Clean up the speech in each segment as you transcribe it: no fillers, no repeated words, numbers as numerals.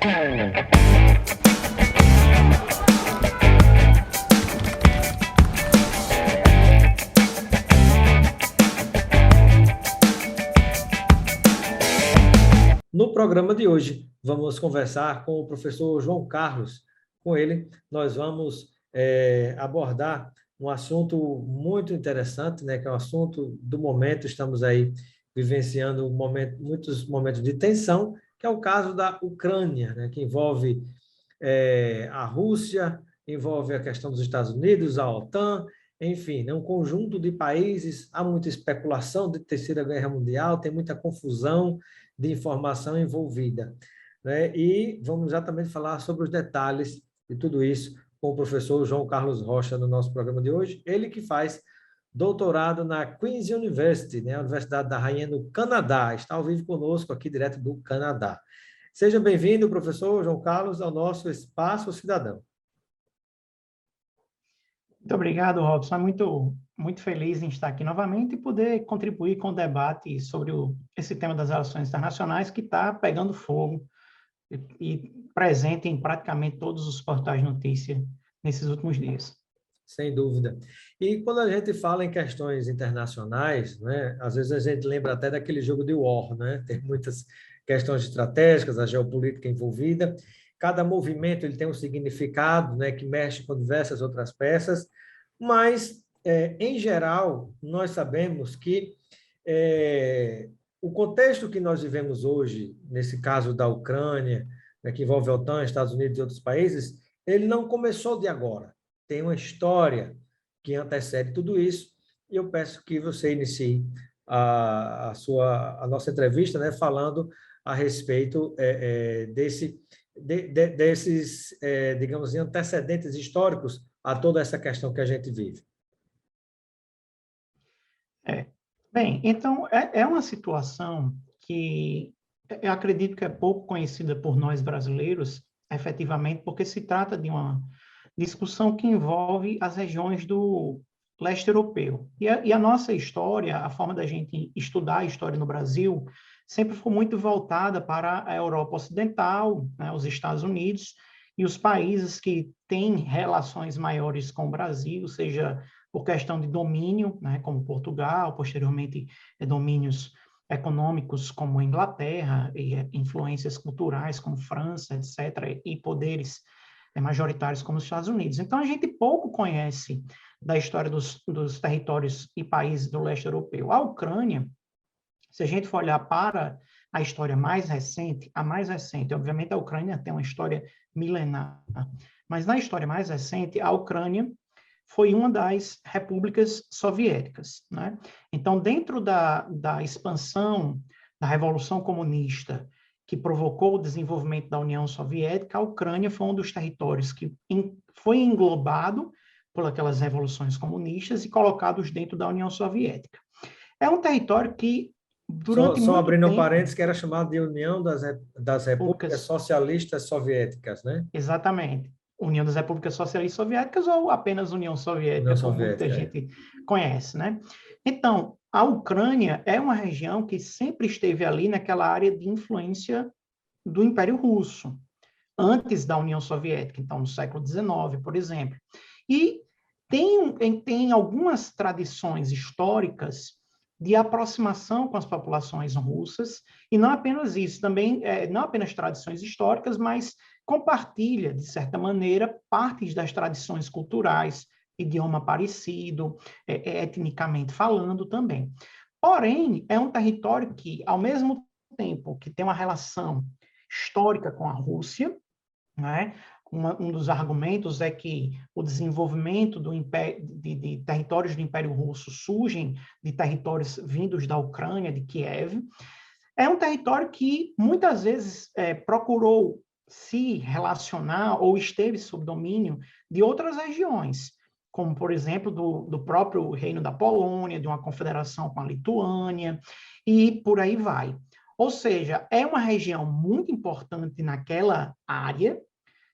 No programa de hoje, vamos conversar com o professor João Carlos. Com ele, nós vamos abordar um assunto muito interessante, né, que é um assunto do momento. Estamos aí vivenciando muitos momentos de tensão, que é o caso da Ucrânia, né, que envolve a Rússia, envolve a questão dos Estados Unidos, a OTAN, enfim, né, um conjunto de países. Há muita especulação de Terceira Guerra Mundial, tem muita confusão de informação envolvida, né? E vamos exatamente falar sobre os detalhes de tudo isso com o professor João Carlos Rocha no nosso programa de hoje. Ele que faz doutorado na Queen's University, né? A Universidade da Rainha no Canadá. Está ao vivo conosco aqui direto do Canadá. Seja bem-vindo, professor João Carlos, ao nosso Espaço Cidadão. Muito obrigado, Robson. Muito feliz em estar aqui novamente e poder contribuir com o debate sobre esse tema das relações internacionais que está pegando fogo e presente em praticamente todos os portais de notícia nesses últimos dias. Sem dúvida. E quando a gente fala em questões internacionais, né, às vezes a gente lembra até daquele jogo de War, né? Tem muitas questões estratégicas, a geopolítica envolvida. Cada movimento ele tem um significado, né, que mexe com diversas outras peças, mas, em geral, nós sabemos que o contexto que nós vivemos hoje, nesse caso da Ucrânia, né, que envolve a OTAN, Estados Unidos e outros países, ele não começou de agora. Tem uma história que antecede tudo isso, e eu peço que você inicie a nossa entrevista, né, falando a respeito desses, digamos assim, antecedentes históricos a toda essa questão que a gente vive. Bem, então, é uma situação que eu acredito que é pouco conhecida por nós brasileiros, efetivamente, porque se trata de uma discussão que envolve as regiões do leste europeu. E a nossa história, a forma da gente estudar a história no Brasil, sempre foi muito voltada para a Europa Ocidental, né, os Estados Unidos, e os países que têm relações maiores com o Brasil, seja por questão de domínio, né, como Portugal, posteriormente domínios econômicos como a Inglaterra, e influências culturais como França, etc., e poderes majoritários como os Estados Unidos. Então, a gente pouco conhece da história dos territórios e países do leste europeu. A Ucrânia, se a gente for olhar para a história mais recente, a mais recente, obviamente a Ucrânia tem uma história milenar, mas na história mais recente, a Ucrânia foi uma das repúblicas soviéticas, né? Então, dentro da expansão da Revolução Comunista, que provocou o desenvolvimento da União Soviética, a Ucrânia foi um dos territórios que foi englobado por aquelas revoluções comunistas e colocados dentro da União Soviética. É um território que, durante muito tempo... Só abrindo um parênteses, que era chamado de União das Repúblicas Socialistas Soviéticas, né? Exatamente. União das Repúblicas Socialistas Soviéticas ou apenas União Soviética, como muita gente conhece, né? Então, a Ucrânia é uma região que sempre esteve ali naquela área de influência do Império Russo, antes da União Soviética, então no século XIX, por exemplo. E tem algumas tradições históricas de aproximação com as populações russas, e não apenas isso, também não apenas tradições históricas, mas compartilha, de certa maneira, partes das tradições culturais, idioma parecido, etnicamente falando também. Porém, é um território que, ao mesmo tempo que tem uma relação histórica com a Rússia, né? Um dos argumentos é que o desenvolvimento de territórios do Império Russo surgem de territórios vindos da Ucrânia, de Kiev. É um território que muitas vezes procurou se relacionar ou esteve sob domínio de outras regiões, como, por exemplo, do próprio Reino da Polônia, de uma confederação com a Lituânia, e por aí vai. Ou seja, é uma região muito importante naquela área,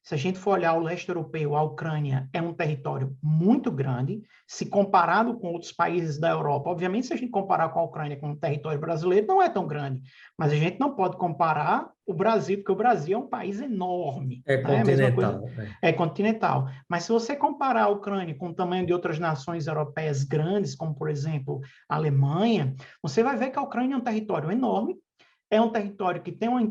Se a gente for olhar o leste europeu, a Ucrânia é um território muito grande, se comparado com outros países da Europa. Obviamente, se a gente comparar com a Ucrânia com o território brasileiro, não é tão grande. Mas a gente não pode comparar o Brasil, porque o Brasil é um país enorme. É Né? A mesma coisa, continental. É. é continental. Mas se você comparar a Ucrânia com o tamanho de outras nações europeias grandes, como, por exemplo, a Alemanha, você vai ver que a Ucrânia é um território enorme, é um território que tem uma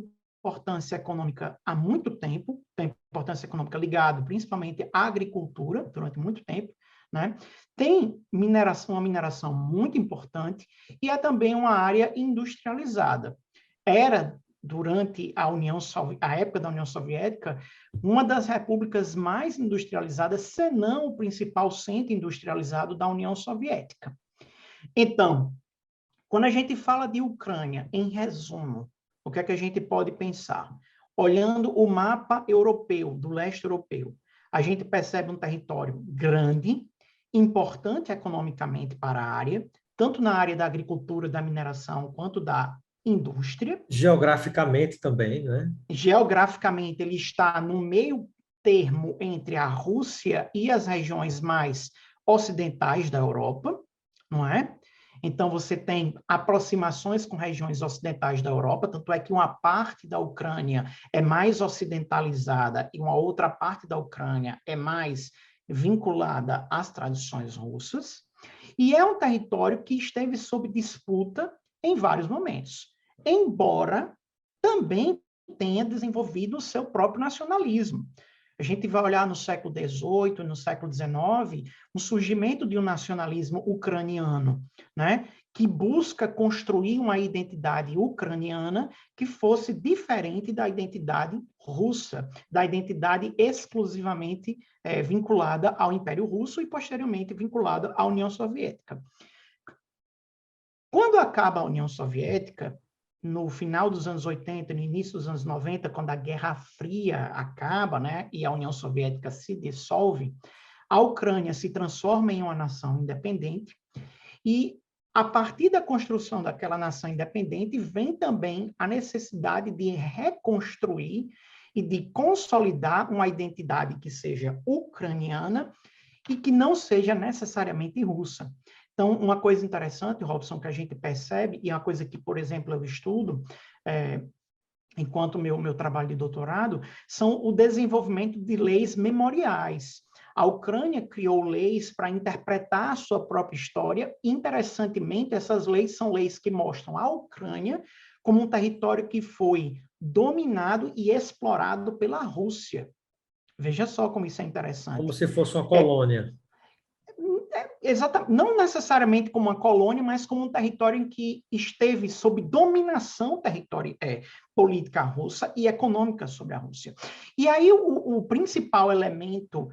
importância econômica há muito tempo, tem importância econômica ligada principalmente à agricultura durante muito tempo, né? Tem mineração, uma mineração muito importante e é também uma área industrializada. Era durante a época da União Soviética, uma das repúblicas mais industrializadas, se não o principal centro industrializado da União Soviética. Então, quando a gente fala de Ucrânia, em resumo, o que é que a gente pode pensar? Olhando o mapa europeu, do leste europeu, a gente percebe um território grande, importante economicamente para a área, tanto na área da agricultura, da mineração, quanto da indústria. Geograficamente também, né? Geograficamente, ele está no meio termo entre a Rússia e as regiões mais ocidentais da Europa, não é? Então, você tem aproximações com regiões ocidentais da Europa, tanto é que uma parte da Ucrânia é mais ocidentalizada e uma outra parte da Ucrânia é mais vinculada às tradições russas. E é um território que esteve sob disputa em vários momentos, embora também tenha desenvolvido o seu próprio nacionalismo. A gente vai olhar no século XVIII, no século XIX, o surgimento de um nacionalismo ucraniano, né, que busca construir uma identidade ucraniana que fosse diferente da identidade russa, da identidade exclusivamente vinculada ao Império Russo e, posteriormente, vinculada à União Soviética. Quando acaba a União Soviética, no final dos anos 80, no início dos anos 90, quando a Guerra Fria acaba, né, e a União Soviética se dissolve, a Ucrânia se transforma em uma nação independente e, a partir da construção daquela nação independente, vem também a necessidade de reconstruir e de consolidar uma identidade que seja ucraniana e que não seja necessariamente russa. Então, uma coisa interessante, Robson, que a gente percebe, e é uma coisa que, por exemplo, eu estudo, enquanto meu trabalho de doutorado, são o desenvolvimento de leis memoriais. A Ucrânia criou leis para interpretar a sua própria história. Interessantemente, essas leis são leis que mostram a Ucrânia como um território que foi dominado e explorado pela Rússia. Veja só como isso é interessante. Como se fosse uma colônia. Exatamente, não necessariamente como uma colônia, mas como um território em que esteve sob dominação política russa e econômica sobre a Rússia. E aí o principal elemento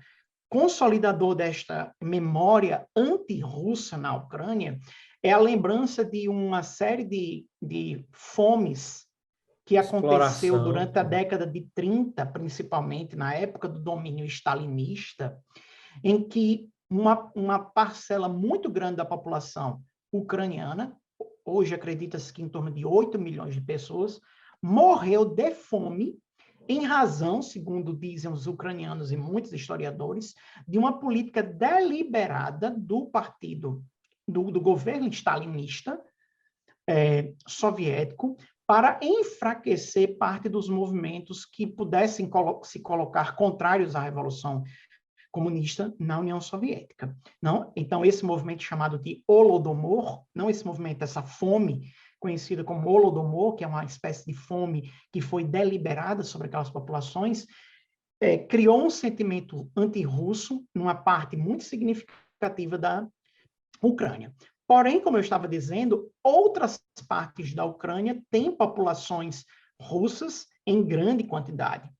consolidador desta memória anti-russa na Ucrânia é a lembrança de uma série de fomes que aconteceu durante a década de 30, principalmente na época do domínio stalinista, em que uma parcela muito grande da população ucraniana, hoje acredita-se que em torno de 8 milhões de pessoas, morreu de fome em razão, segundo dizem os ucranianos e muitos historiadores, de uma política deliberada do partido, do governo stalinista soviético, para enfraquecer parte dos movimentos que pudessem se colocar contrários à Revolução Comunista na União Soviética. Não? Então, esse movimento chamado de Holodomor, não esse movimento, essa fome conhecida como Holodomor, que é uma espécie de fome que foi deliberada sobre aquelas populações, criou um sentimento anti-russo numa parte muito significativa da Ucrânia. Porém, como eu estava dizendo, outras partes da Ucrânia têm populações russas em grande quantidade.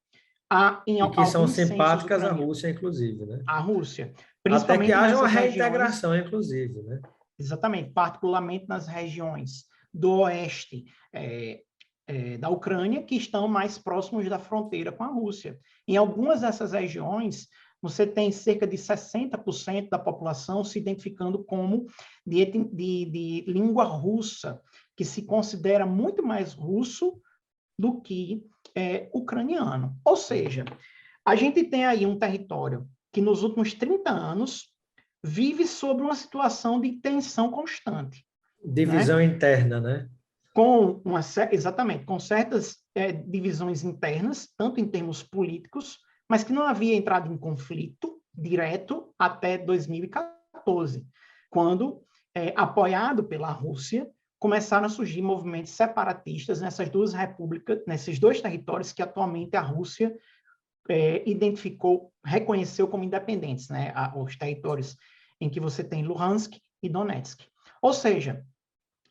E que são simpáticas à Rússia, inclusive, né? À Rússia. Até que haja uma reintegração, inclusive, né? Exatamente, particularmente nas regiões do oeste da Ucrânia, que estão mais próximos da fronteira com a Rússia. Em algumas dessas regiões, você tem cerca de 60% da população se identificando como de língua russa, que se considera muito mais russo do que ucraniano. Ou seja, A gente tem aí um território que nos últimos 30 anos vive sob uma situação de tensão constante, Divisão né? interna, né? Exatamente, com certas divisões internas, tanto em termos políticos, mas que não havia entrado em conflito direto até 2014, quando, apoiado pela Rússia, começaram a surgir movimentos separatistas nessas duas repúblicas, nesses dois territórios que atualmente a Rússia reconheceu como independentes, né? Os territórios em que você tem Luhansk e Donetsk. Ou seja,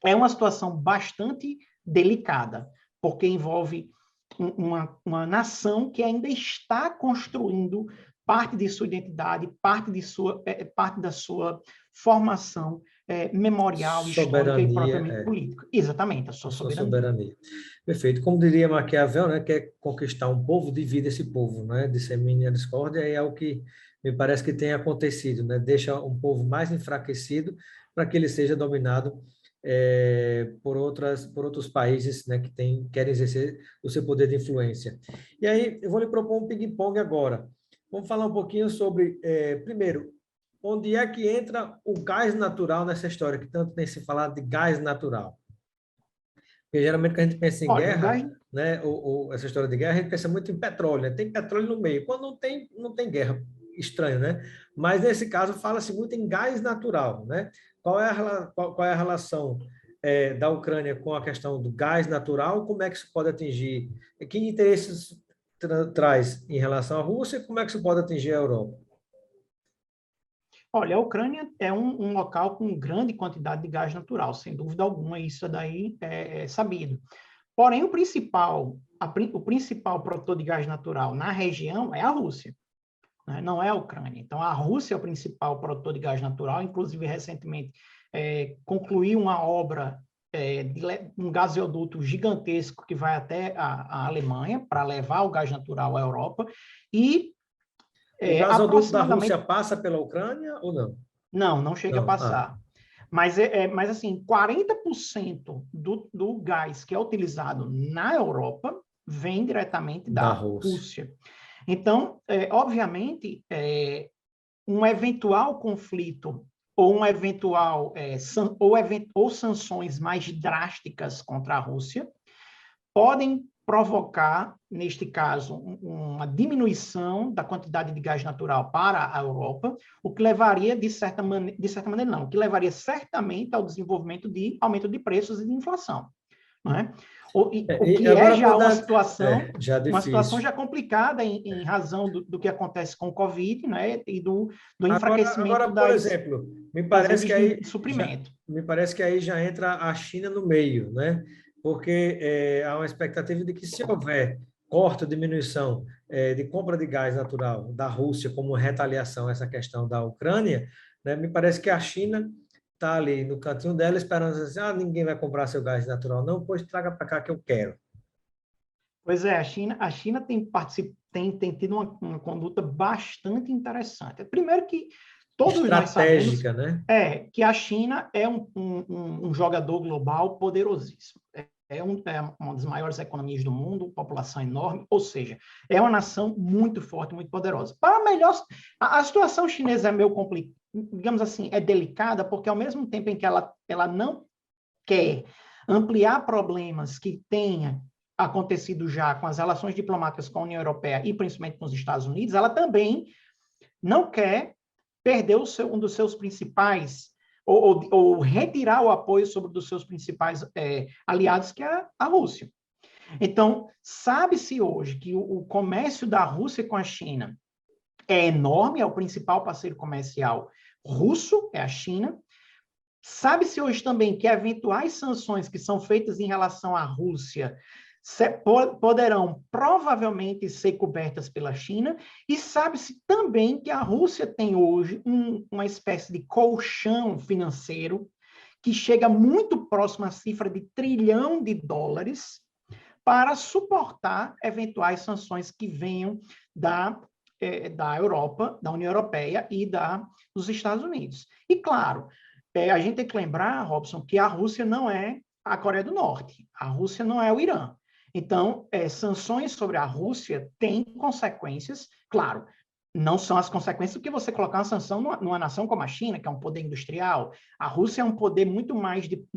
é uma situação bastante delicada, porque envolve uma nação que ainda está construindo parte de sua identidade, parte da sua formação memorial, histórica e propriamente Soberania, política. Exatamente, a a sua sua soberania. soberania. Perfeito. Como diria Maquiavel, né, quer conquistar um povo, divide esse povo, né, dissemine a discórdia, e é o que me parece que tem acontecido, né, deixa um povo mais enfraquecido para que ele seja dominado por outros países, né, que querem exercer o seu poder de influência. E aí, eu vou lhe propor um ping-pong agora. Vamos falar um pouquinho sobre, primeiro, onde é que entra o gás natural nessa história, que tanto tem se falado de gás natural? Porque geralmente quando a gente pensa em Olha, o guerra, gás. né, ou essa história de guerra, a gente pensa muito em petróleo, né? Tem petróleo no meio. Quando não tem, não tem guerra. Estranho, né? Mas nesse caso fala-se muito em gás natural, né? Qual é a relação da Ucrânia com a questão do gás natural? Como é que isso pode atingir? Que interesses traz em relação à Rússia? Como é que isso pode atingir a Europa? Olha, a Ucrânia é um local com grande quantidade de gás natural, sem dúvida alguma, isso daí é sabido. Porém, o principal produtor de gás natural na região é a Rússia, né? Não é a Ucrânia. Então, a Rússia é o principal produtor de gás natural, inclusive recentemente concluiu uma obra de um gasoduto gigantesco que vai até a Alemanha para levar o gás natural à Europa e O gasoduto da Rússia aproximadamente passa pela Ucrânia ou não? não chega a Não. Ah, passar. Mas assim, 40% do gás que é utilizado na Europa vem diretamente da da Rússia. Rússia. Então, obviamente, um eventual conflito ou um eventual ou sanções mais drásticas contra a Rússia podem provocar, neste caso, uma diminuição da quantidade de gás natural para a Europa, o que levaria, de certa maneira, não, o que levaria certamente ao desenvolvimento de aumento de preços e de inflação. Não é? O E que é agora já já uma situação difícil. já complicada em razão do que acontece com o Covid, né, e do Agora, enfraquecimento por exemplo, das redes de suprimento. me parece que aí já entra a China no meio, né? Porque há uma expectativa de que se houver corte ou diminuição de compra de gás natural da Rússia como retaliação a essa questão da Ucrânia, né? Me parece que a China está ali no cantinho dela esperando assim, ninguém vai comprar seu gás natural, não, pois traga para cá que eu quero. Pois é, a China tem tido uma conduta bastante interessante. Primeiro que todos nós sabemos Estratégica, né? que a China é um jogador global poderosíssimo. É uma das maiores economias do mundo, população enorme, ou seja, é uma nação muito forte, muito poderosa. Para melhor, a situação chinesa é meio complicada, digamos assim, é delicada, porque ao mesmo tempo em que ela não quer ampliar problemas que tenha acontecido já com as relações diplomáticas com a União Europeia e principalmente com os Estados Unidos, ela também não quer perder um dos seus principais, ou retirar o apoio sobre um dos seus principais aliados, que é a Rússia. Então, sabe-se hoje que o comércio da Rússia com a China é enorme, é o principal parceiro comercial russo, é a China. Sabe-se hoje também que eventuais sanções que são feitas em relação à Rússia poderão provavelmente ser cobertas pela China, e sabe-se também que a Rússia tem hoje uma espécie de colchão financeiro que chega muito próximo à cifra de $1 trilhão para suportar eventuais sanções que venham da Europa, da União Europeia e dos Estados Unidos. E, claro, a gente tem que lembrar, Robson, que a Rússia não é a Coreia do Norte, a Rússia não é o Irã. Então, sanções sobre a Rússia têm consequências, claro, não são as consequências do que você colocar uma sanção numa nação como a China, que é um poder industrial. A Rússia é um poder muito mais de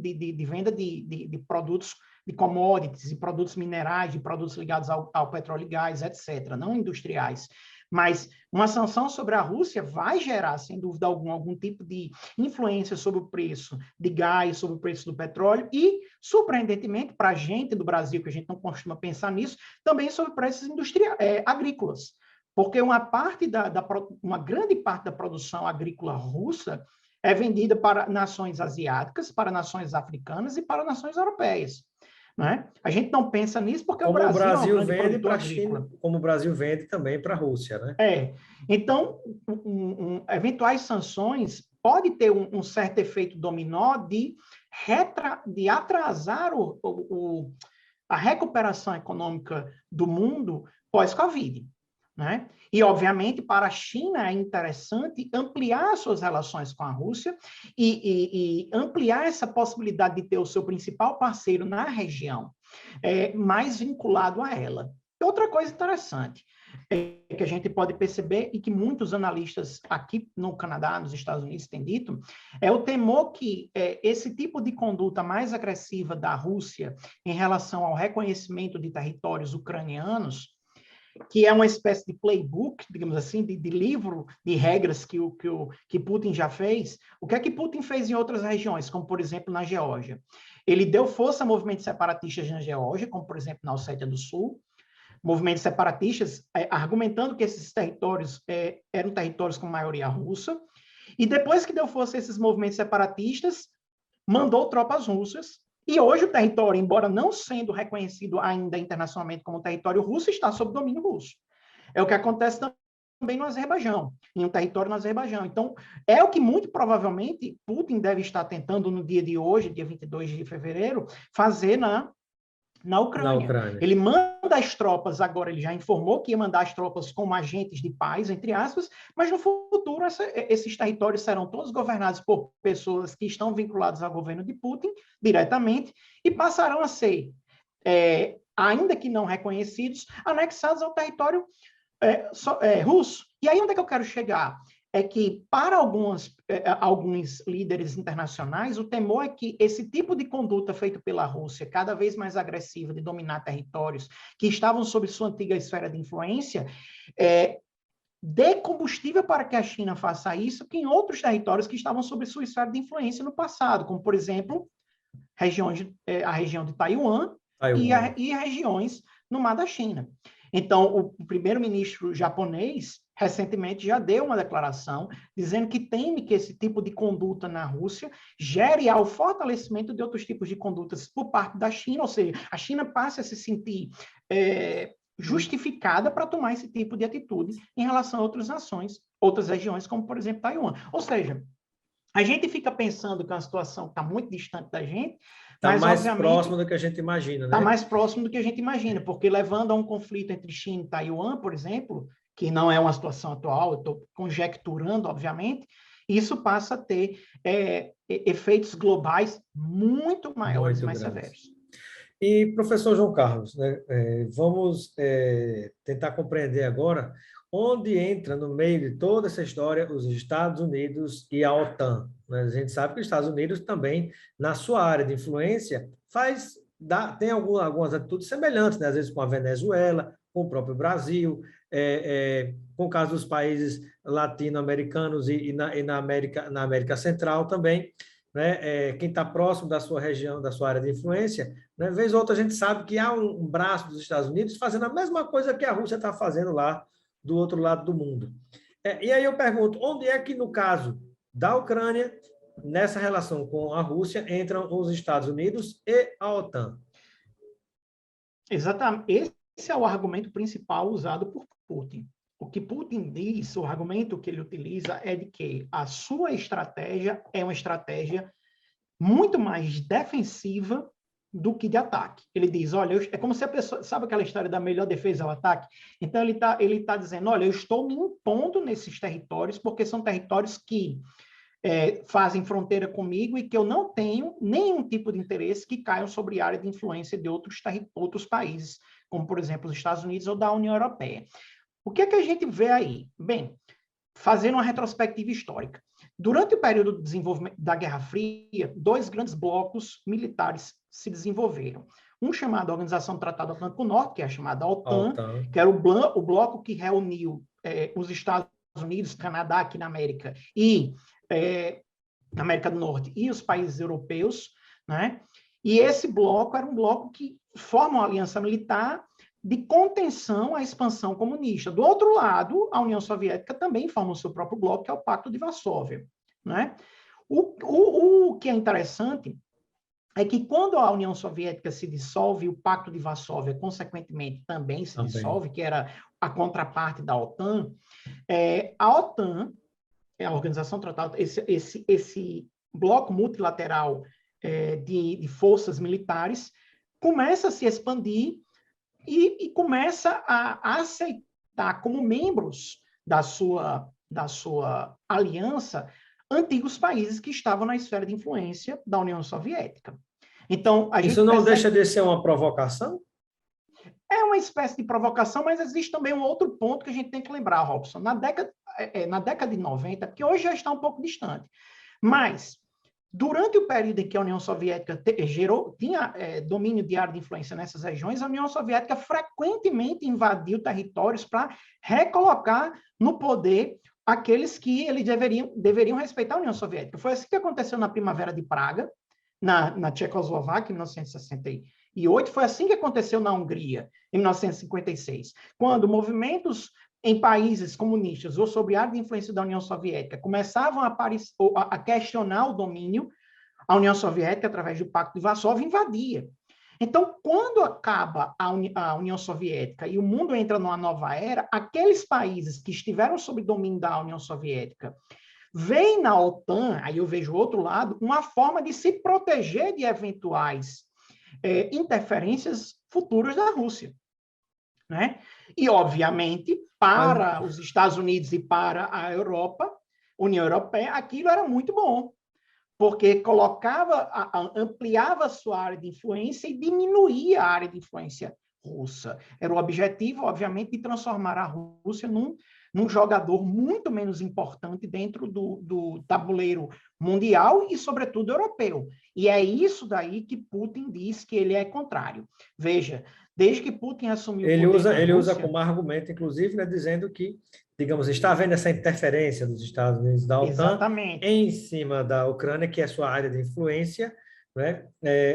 venda de produtos, de commodities, de produtos minerais, de produtos ligados ao petróleo e gás, etc., não industriais. Mas uma sanção sobre a Rússia vai gerar, sem dúvida alguma, algum tipo de influência sobre o preço de gás, sobre o preço do petróleo e, surpreendentemente, para a gente do Brasil, que a gente não costuma pensar nisso, também sobre preços agrícolas. Porque uma grande parte da produção agrícola russa é vendida para nações asiáticas, para nações africanas e para nações europeias. Né? A gente não pensa nisso porque Como o o Brasil é um Brasil grande vende produtor para a China, agrícola. como o Brasil vende também para a Rússia, né? Então, eventuais sanções pode ter um certo efeito dominó de atrasar a recuperação econômica do mundo pós-Covid. Né? E, obviamente, para a China é interessante ampliar suas relações com a Rússia e ampliar essa possibilidade de ter o seu principal parceiro na região mais vinculado a ela. Outra coisa interessante que a gente pode perceber e que muitos analistas aqui no Canadá, nos Estados Unidos, têm dito, é o temor que esse tipo de conduta mais agressiva da Rússia em relação ao reconhecimento de territórios ucranianos, que é uma espécie de playbook, digamos assim, de livro de regras que Putin já fez. O que é que Putin fez em outras regiões, como, por exemplo, na Geórgia? Ele deu força a movimentos separatistas na Geórgia, como, por exemplo, na Ossétia do Sul, movimentos separatistas argumentando que esses territórios eram territórios com maioria russa, e depois que deu força a esses movimentos separatistas, mandou tropas russas. E hoje o território, embora não sendo reconhecido ainda internacionalmente como território russo, está sob domínio russo. É o que acontece também no Azerbaijão, em um território no Azerbaijão. Então, é o que muito provavelmente Putin deve estar tentando no dia de hoje, dia 22 de fevereiro, fazer na Ucrânia. Ele manda as tropas, agora ele já informou que ia mandar as tropas como agentes de paz, entre aspas, mas no futuro esses territórios serão todos governados por pessoas que estão vinculadas ao governo de Putin diretamente e passarão a ser, ainda que não reconhecidos, anexados ao território russo. E aí onde é que eu quero chegar? É que, para alguns líderes internacionais, o temor é que esse tipo de conduta feita pela Rússia, cada vez mais agressiva, de dominar territórios que estavam sob sua antiga esfera de influência, dê combustível para que a China faça isso que em outros territórios que estavam sob sua esfera de influência no passado, como, por exemplo, a região de Taiwan. E regiões no mar da China. Então, o primeiro-ministro japonês recentemente já deu uma declaração dizendo que teme que esse tipo de conduta na Rússia gere ao fortalecimento de outros tipos de condutas por parte da China, ou seja, a China passe a se sentir justificada para tomar esse tipo de atitude em relação a outras nações, outras regiões, como, por exemplo, Taiwan. Ou seja, a gente fica pensando que a situação está muito distante da gente, Está mais próximo do que a gente imagina, né? Está mais próximo do que a gente imagina, porque levando a um conflito entre China e Taiwan, por exemplo, que não é uma situação atual, eu estou conjecturando, obviamente, isso passa a ter efeitos globais muito maiores, mais severos. E, professor João Carlos, né, vamos tentar compreender agora onde entra no meio de toda essa história os Estados Unidos e a OTAN. Né? A gente sabe que os Estados Unidos também, na sua área de influência, tem algumas atitudes semelhantes, né? Às vezes com a Venezuela, com o próprio Brasil, com o caso dos países latino-americanos e na América Central também. Né? Quem está próximo da sua região, da sua área de influência, né? Vez ou outra a gente sabe que há um braço dos Estados Unidos fazendo a mesma coisa que a Rússia está fazendo lá do outro lado do mundo. E aí eu pergunto, onde é que, no caso da Ucrânia, nessa relação com a Rússia, entram os Estados Unidos e a OTAN? Exatamente. Esse é o argumento principal usado por Putin. O que Putin diz, o argumento que ele utiliza é de que a sua estratégia é uma estratégia muito mais defensiva do que de ataque. Ele diz, olha, é como se a pessoa, sabe aquela história da melhor defesa ao ataque? Então ele tá dizendo, olha, eu estou me impondo nesses territórios porque são territórios que fazem fronteira comigo e que eu não tenho nenhum tipo de interesse que caiam sobre a área de influência de outros países, como, por exemplo, os Estados Unidos ou da União Europeia. O que é que a gente vê aí? Bem, fazendo uma retrospectiva histórica. Durante o período de desenvolvimento da Guerra Fria, dois grandes blocos militares se desenvolveram. Um chamado Organização do Tratado Atlântico Norte, que é a chamada OTAN, que era o bloco que reuniu os Estados Unidos, Canadá aqui na América, e na América do Norte, e os países europeus, né? E esse bloco era um bloco que forma uma aliança militar de contenção à expansão comunista. Do outro lado, a União Soviética também forma o seu próprio bloco, que é o Pacto de Varsóvia, né? O que é interessante é que quando a União Soviética se dissolve, o Pacto de Varsóvia, consequentemente, também se dissolve, que era a contraparte da OTAN, a OTAN, a Organização Tratado, esse bloco multilateral de forças militares, começa a se expandir e começa a aceitar como membros da sua aliança antigos países que estavam na esfera de influência da União Soviética. Então, isso não deixa de ser uma provocação? É uma espécie de provocação, mas existe também um outro ponto que a gente tem que lembrar, Robson. Na década de 90, porque hoje já está um pouco distante, mas durante o período em que a União Soviética tinha domínio de área de influência nessas regiões, a União Soviética frequentemente invadiu territórios para recolocar no poder aqueles que eles deveriam respeitar a União Soviética. Foi assim que aconteceu na Primavera de Praga, na Tchecoslováquia, em 1968, foi assim que aconteceu na Hungria, em 1956, quando movimentos em países comunistas ou sob a área de influência da União Soviética começavam a questionar o domínio, a União Soviética, através do Pacto de Varsóvia, invadia. Então, quando acaba a União Soviética e o mundo entra numa nova era, aqueles países que estiveram sob domínio da União Soviética veem na OTAN, aí eu vejo o outro lado, uma forma de se proteger de eventuais interferências futuras da Rússia, né? E, obviamente, para os Estados Unidos e para a Europa, União Europeia, aquilo era muito bom, porque ampliava a sua área de influência e diminuía a área de influência russa. Era o objetivo, obviamente, de transformar a Rússia num jogador muito menos importante dentro do tabuleiro mundial e, sobretudo, europeu. E é isso daí que Putin diz que ele é contrário. Veja, desde que Putin assumiu o poder ele usa como argumento, inclusive, né, dizendo que, digamos, está havendo essa interferência dos Estados Unidos da OTAN Exatamente. em cima da Ucrânia, que é sua área de influência, né,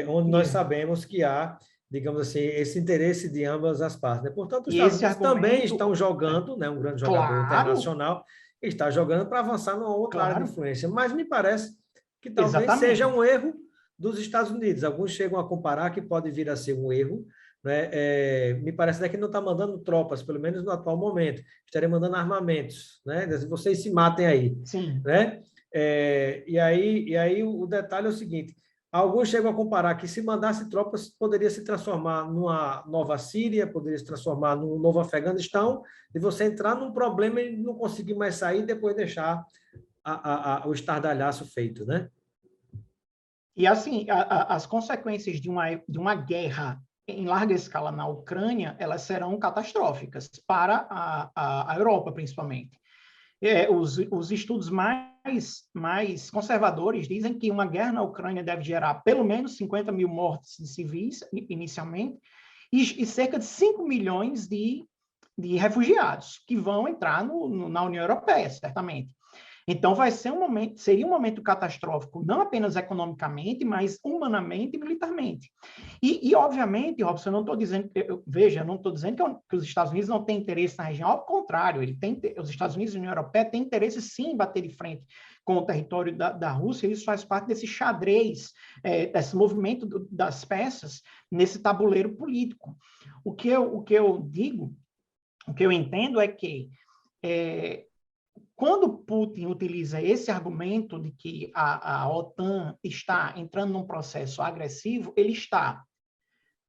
onde nós sabemos que há, digamos assim, esse interesse de ambas as partes. Né? Portanto, os Estados Unidos também estão jogando, né, um grande jogador internacional, está jogando para avançar numa outra área de influência. Mas me parece que talvez seja um erro dos Estados Unidos. Alguns chegam a comparar que pode vir a ser um erro, né? Me parece que não está mandando tropas, pelo menos no atual momento. Estaria mandando armamentos, né? Vocês se matem aí. Sim. Né? E aí o detalhe é o seguinte: alguns chegam a comparar que se mandasse tropas, poderia se transformar numa nova Síria, poderia se transformar num novo Afeganistão, e você entrar num problema e não conseguir mais sair e depois deixar o estardalhaço feito, né? E assim, as consequências de uma guerra em larga escala na Ucrânia, elas serão catastróficas para a Europa, principalmente. Os estudos mais conservadores dizem que uma guerra na Ucrânia deve gerar pelo menos 50 mil mortes de civis, inicialmente, e cerca de 5 milhões de refugiados, que vão entrar na União Europeia, certamente. Então, seria um momento catastrófico, não apenas economicamente, mas humanamente e militarmente. E obviamente, Robson, eu não estou dizendo, não estou dizendo que os Estados Unidos não têm interesse na região, ao contrário, os Estados Unidos e a União Europeia têm interesse, sim, em bater de frente com o território da Rússia, e isso faz parte desse xadrez, desse movimento das peças nesse tabuleiro político. O que eu digo, o que eu entendo é que quando Putin utiliza esse argumento de que a OTAN está entrando num processo agressivo, ele está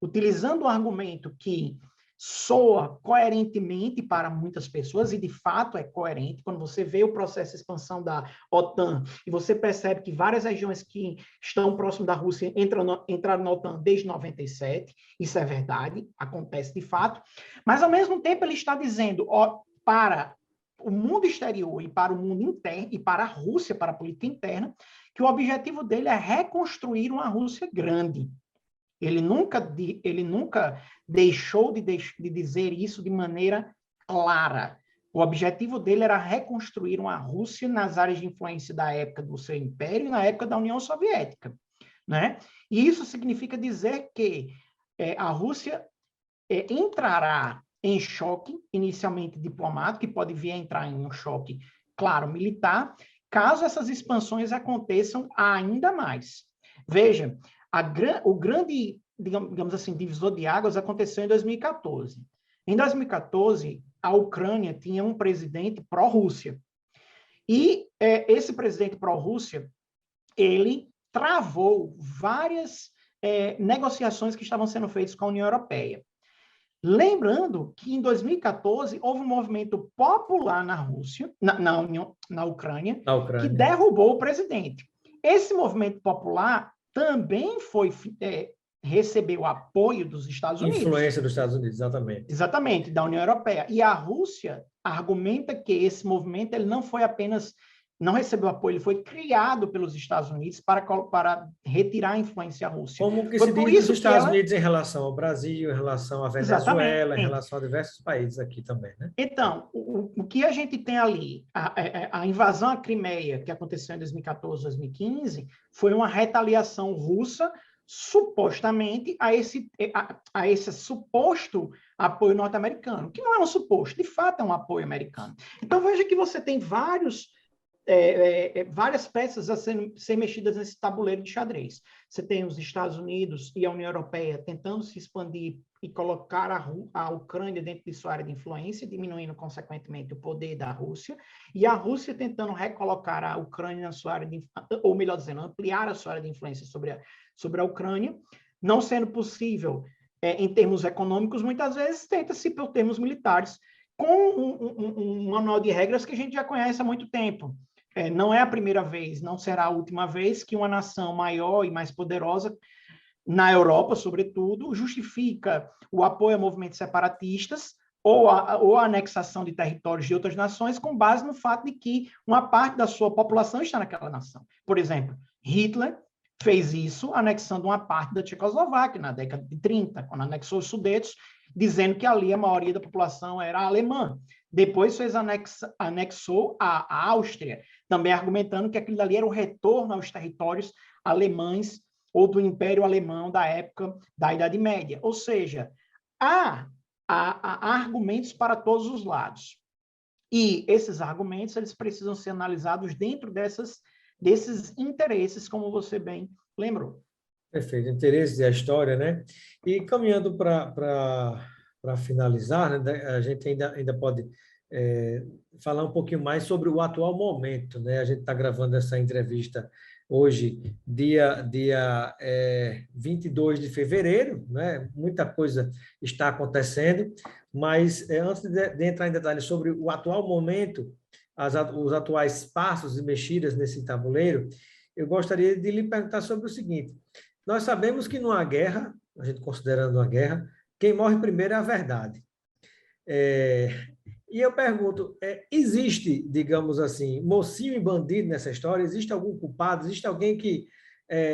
utilizando o argumento que soa coerentemente para muitas pessoas, e de fato é coerente, quando você vê o processo de expansão da OTAN, e você percebe que várias regiões que estão próximas da Rússia entraram na OTAN desde 97, isso é verdade, acontece de fato, mas ao mesmo tempo ele está dizendo, ó, para o mundo exterior e para o mundo interno, e para a Rússia, para a política interna, que o objetivo dele é reconstruir uma Rússia grande. Ele nunca deixou de dizer isso de maneira clara. O objetivo dele era reconstruir uma Rússia nas áreas de influência da época do seu império e na época da União Soviética, né? E isso significa dizer que a Rússia entrará em choque, inicialmente diplomático, que pode vir a entrar em um choque, claro, militar, caso essas expansões aconteçam ainda mais. Veja, o grande, digamos assim, divisor de águas aconteceu em 2014. Em 2014, a Ucrânia tinha um presidente pró-Rússia. E esse presidente pró-Rússia, ele travou várias negociações que estavam sendo feitas com a União Europeia. Lembrando que em 2014 houve um movimento popular na Rússia, na Ucrânia, que derrubou o presidente. Esse movimento popular também recebeu apoio dos Estados Unidos. Influência dos Estados Unidos, exatamente. Exatamente, da União Europeia. E a Rússia argumenta que esse movimento ele não recebeu apoio, ele foi criado pelos Estados Unidos para retirar a influência russa. Como que se diz dos Estados Unidos em relação ao Brasil, em relação à Venezuela, em relação a diversos países aqui também, né? Então, o que a gente tem ali, a invasão à Crimeia, que aconteceu em 2014, 2015, foi uma retaliação russa, supostamente, a esse suposto apoio norte-americano, que não é um suposto, de fato é um apoio americano. Então, veja que você tem várias peças a ser mexidas nesse tabuleiro de xadrez. Você tem os Estados Unidos e a União Europeia tentando se expandir e colocar a Ucrânia dentro de sua área de influência, diminuindo, consequentemente, o poder da Rússia, e a Rússia tentando recolocar a Ucrânia na sua área de, ou melhor dizendo, ampliar a sua área de influência sobre a Ucrânia, não sendo possível em termos econômicos, muitas vezes tenta-se por termos militares, com um manual de regras que a gente já conhece há muito tempo. Não é a primeira vez, não será a última vez que uma nação maior e mais poderosa, na Europa, sobretudo, justifica o apoio a movimentos separatistas ou a anexação de territórios de outras nações com base no fato de que uma parte da sua população está naquela nação. Por exemplo, Hitler fez isso anexando uma parte da Tchecoslováquia na década de 30, quando anexou os Sudetos, dizendo que ali a maioria da população era alemã. Depois anexou a Áustria, também argumentando que aquilo ali era o retorno aos territórios alemães ou do Império Alemão da época da Idade Média. Ou seja, há argumentos para todos os lados. E esses argumentos eles precisam ser analisados dentro desses interesses, como você bem lembrou. Perfeito, interesses e a história, né? E caminhando para finalizar, né, a gente ainda pode falar um pouquinho mais sobre o atual momento, né? A gente está gravando essa entrevista hoje, dia 22 de fevereiro, né? Muita coisa está acontecendo, mas antes de entrar em detalhes sobre o atual momento, os atuais passos e mexidas nesse tabuleiro, eu gostaria de lhe perguntar sobre o seguinte: nós sabemos que numa guerra, a gente considerando uma guerra, quem morre primeiro é a verdade. E eu pergunto, existe, digamos assim, mocinho e bandido nessa história? Existe algum culpado? Existe alguém que,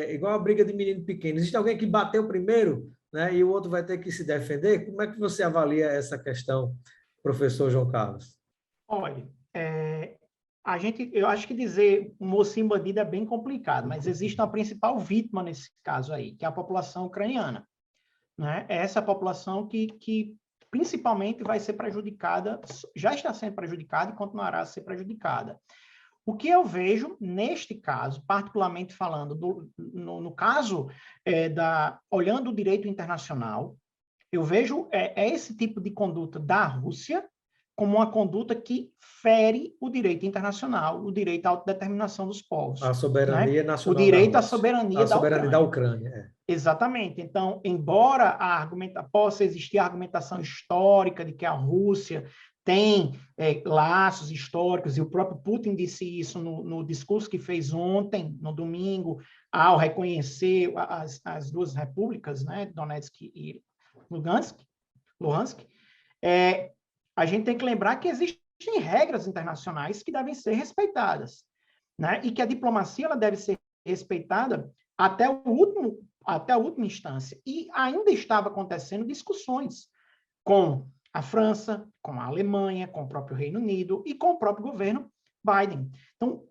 igual a briga de menino pequeno, existe alguém que bateu primeiro, né, e o outro vai ter que se defender? Como é que você avalia essa questão, professor João Carlos? Olha, eu acho que dizer mocinho bandido é bem complicado, mas existe uma principal vítima nesse caso aí, que é a população ucraniana, né? É essa população que principalmente vai ser prejudicada, já está sendo prejudicada e continuará a ser prejudicada. O que eu vejo neste caso, particularmente falando no caso olhando o direito internacional, eu vejo esse tipo de conduta da Rússia, como uma conduta que fere o direito internacional, o direito à autodeterminação dos povos. A soberania Né? O nacional da direito à Rússia. soberania A da soberania da Ucrânia. Ucrânia. Exatamente. Então, embora possa existir a argumentação histórica de que a Rússia tem laços históricos, e o próprio Putin disse isso no discurso que fez ontem, no domingo, ao reconhecer as duas repúblicas, né, Donetsk e Luhansk, a gente tem que lembrar que existem regras internacionais que devem ser respeitadas, né, e que a diplomacia ela deve ser respeitada até a última instância. E ainda estava acontecendo discussões com a França, com a Alemanha, com o próprio Reino Unido e com o próprio governo Biden. Então,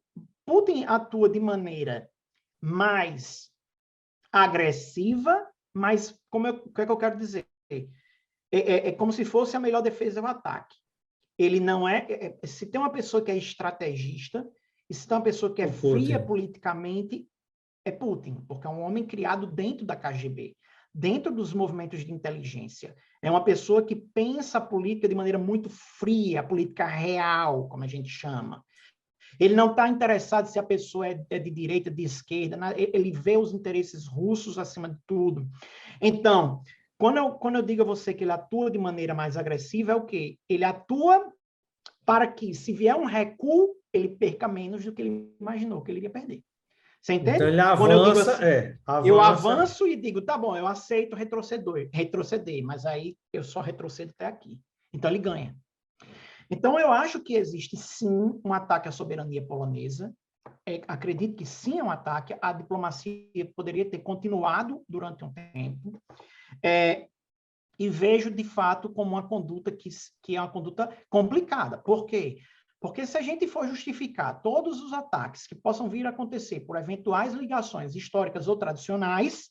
Putin atua de maneira mais agressiva, mas o que é que eu quero dizer? É como se fosse a melhor defesa do ataque. Ele não se tem uma pessoa que é estrategista, e se tem uma pessoa que é fria politicamente, é Putin, porque é um homem criado dentro da KGB, dentro dos movimentos de inteligência. É uma pessoa que pensa a política de maneira muito fria, a política real, como a gente chama. Ele não está interessado se a pessoa é de direita, de esquerda, ele vê os interesses russos acima de tudo. Então, quando eu digo a você que ele atua de maneira mais agressiva, é o quê? Ele atua para que, se vier um recuo, ele perca menos do que ele imaginou que ele iria perder. Você entende? Então ele avança, quando eu digo assim, avança. Eu avanço e digo, tá bom, eu aceito retroceder, mas aí eu só retrocedo até aqui. Então ele ganha. Então eu acho que existe sim um ataque à soberania polonesa. Acredito que sim é um ataque. A diplomacia poderia ter continuado durante um tempo. E vejo de fato como uma conduta que é uma conduta complicada. Por quê? Porque se a gente for justificar todos os ataques que possam vir a acontecer por eventuais ligações históricas ou tradicionais,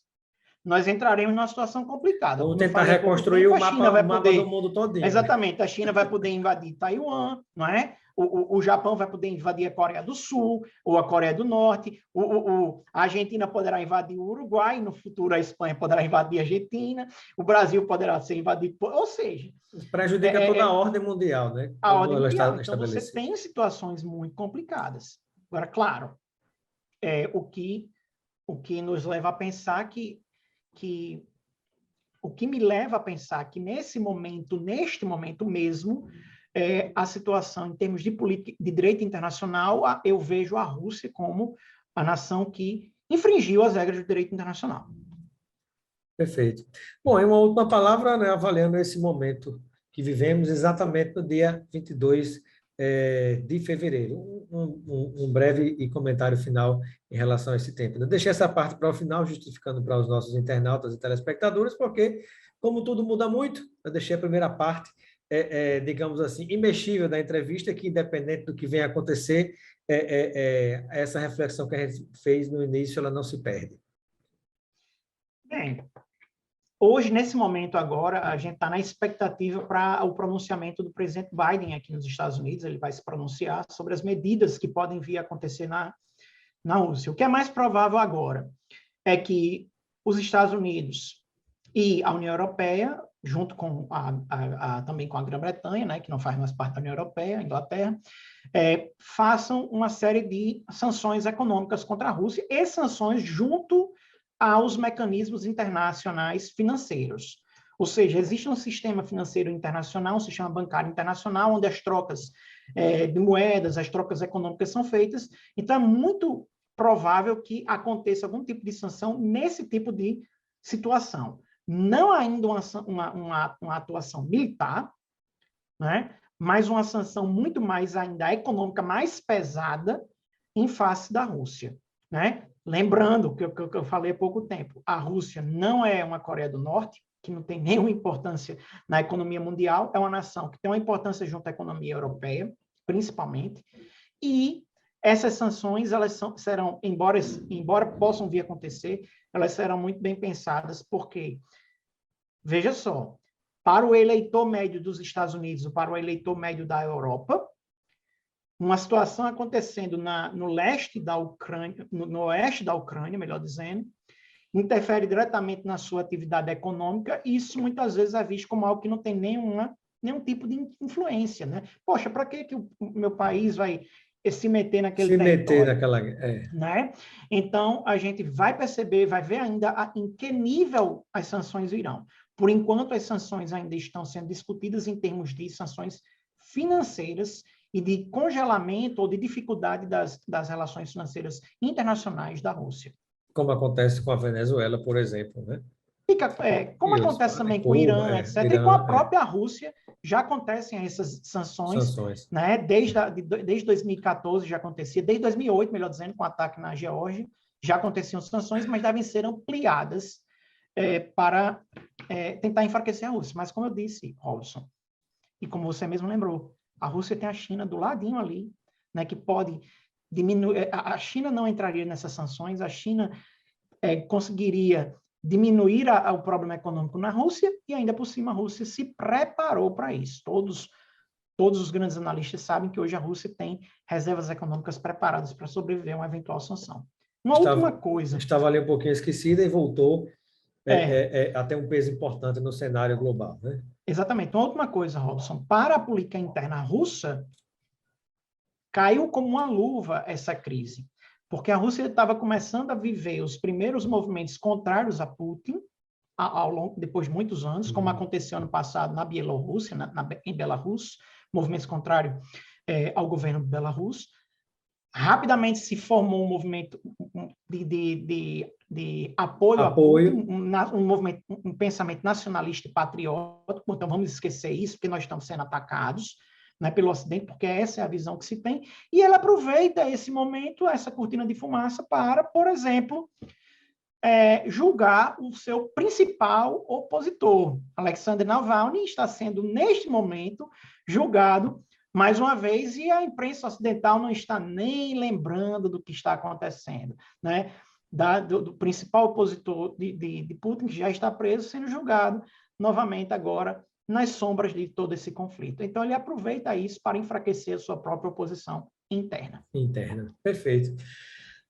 nós entraremos numa situação complicada. Vamos tentar reconstruir o mapa do mundo todinho. Exatamente. A China vai poder invadir Taiwan, não é? O Japão vai poder invadir a Coreia do Sul, ou a Coreia do Norte, a Argentina poderá invadir o Uruguai, no futuro a Espanha poderá invadir a Argentina, o Brasil poderá ser invadido, ou seja... Prejudica toda a ordem mundial, né? A ordem mundial. Então, você tem situações muito complicadas. Agora, claro, o que nos leva a pensar que o que me leva a pensar que neste momento mesmo, a situação em termos de política, de direito internacional, eu vejo a Rússia como a nação que infringiu as regras do direito internacional. Perfeito. Bom, e uma última palavra, né, avaliando esse momento que vivemos exatamente no dia 22 de fevereiro. Um breve comentário final em relação a esse tempo. Eu deixei essa parte para o final, justificando para os nossos internautas e telespectadores, porque, como tudo muda muito, eu deixei a primeira parte, digamos assim, imexível da entrevista, que, independente do que venha a acontecer, essa reflexão que a gente fez no início, ela não se perde. Bem, hoje, nesse momento agora, a gente está na expectativa para o pronunciamento do presidente Biden aqui nos Estados Unidos. Ele vai se pronunciar sobre as medidas que podem vir a acontecer na Rússia. O que é mais provável agora é que os Estados Unidos e a União Europeia, junto com também com a Grã-Bretanha, né, que não faz mais parte da União Europeia, a Inglaterra, façam uma série de sanções econômicas contra a Rússia e sanções junto aos mecanismos internacionais financeiros. Ou seja, existe um sistema financeiro internacional, um sistema bancário internacional, onde as trocas de moedas, as trocas econômicas são feitas. Então, é muito provável que aconteça algum tipo de sanção nesse tipo de situação. Não ainda uma atuação militar, né? Mas uma sanção muito mais ainda econômica, mais pesada em face da Rússia, né? Lembrando que eu falei há pouco tempo, a Rússia não é uma Coreia do Norte, que não tem nenhuma importância na economia mundial, é uma nação que tem uma importância junto à economia europeia, principalmente, e essas sanções, elas serão, embora possam vir a acontecer, elas serão muito bem pensadas, porque, veja só, para o eleitor médio dos Estados Unidos ou para o eleitor médio da Europa, uma situação acontecendo no leste da Ucrânia, no oeste da Ucrânia, melhor dizendo, interfere diretamente na sua atividade econômica, e isso muitas vezes é visto como algo que não tem nenhuma nenhum tipo de influência, né? Poxa, para que o meu país vai se meter naquele território? Se meter naquela... Né? Então, a gente vai perceber, vai ver ainda em que nível as sanções irão. Por enquanto, as sanções ainda estão sendo discutidas em termos de sanções financeiras e de congelamento ou de dificuldade das relações financeiras internacionais da Rússia. Como acontece com a Venezuela, por exemplo, né? Como acontece também com o Irã, etc., e com a própria Rússia, já acontecem essas sanções. Né? Desde 2014 já acontecia, desde 2008, melhor dizendo, com o ataque na Geórgia, já aconteciam sanções, mas devem ser ampliadas para tentar enfraquecer a Rússia. Mas, como eu disse, Robson, e como você mesmo lembrou, a Rússia tem a China do ladinho ali, né, que pode diminuir. A China não entraria nessas sanções, a China conseguiria diminuir o problema econômico na Rússia, e ainda por cima a Rússia se preparou para isso. Todos os grandes analistas sabem que hoje a Rússia tem reservas econômicas preparadas para sobreviver a uma eventual sanção. Última coisa. Estava ali um pouquinho esquecida e voltou a ter um peso importante no cenário global, né? Exatamente. Uma última coisa, Robson. Para a política interna russa, caiu como uma luva essa crise, porque a Rússia estava começando a viver os primeiros movimentos contrários a Putin, depois de muitos anos, como aconteceu ano passado na Bielorrússia, em Belarus, movimentos contrários ao governo de Belarus. Rapidamente se formou um movimento de apoio a Putin, um movimento, um pensamento nacionalista e patriótico. Então, vamos esquecer isso, porque nós estamos sendo atacados, né, pelo Ocidente, porque essa é a visão que se tem. E ele aproveita esse momento, essa cortina de fumaça, para, por exemplo, julgar o seu principal opositor. Alexander Navalny está sendo, neste momento, julgado mais uma vez, e a imprensa ocidental não está nem lembrando do que está acontecendo, né? Do principal opositor de Putin, que já está preso, sendo julgado novamente agora nas sombras de todo esse conflito. Então, ele aproveita isso para enfraquecer a sua própria oposição interna. Perfeito.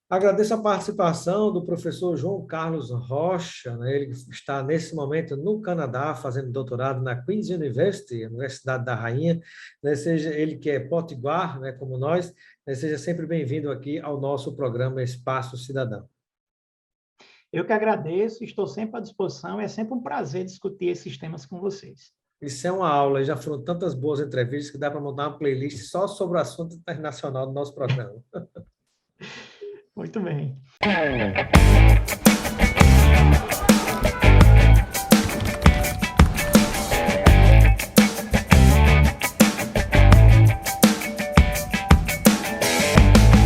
Agradeço a participação do professor João Carlos Rocha, né? Ele está, nesse momento, no Canadá, fazendo doutorado na Queen's University, Universidade da Rainha, né? Seja ele que é potiguar, né, como nós, né? Seja sempre bem-vindo aqui ao nosso programa Espaço Cidadão. Eu que agradeço, estou sempre à disposição, é sempre um prazer discutir esses temas com vocês. Isso é uma aula, já foram tantas boas entrevistas que dá para montar uma playlist só sobre o assunto internacional do nosso programa. Muito bem.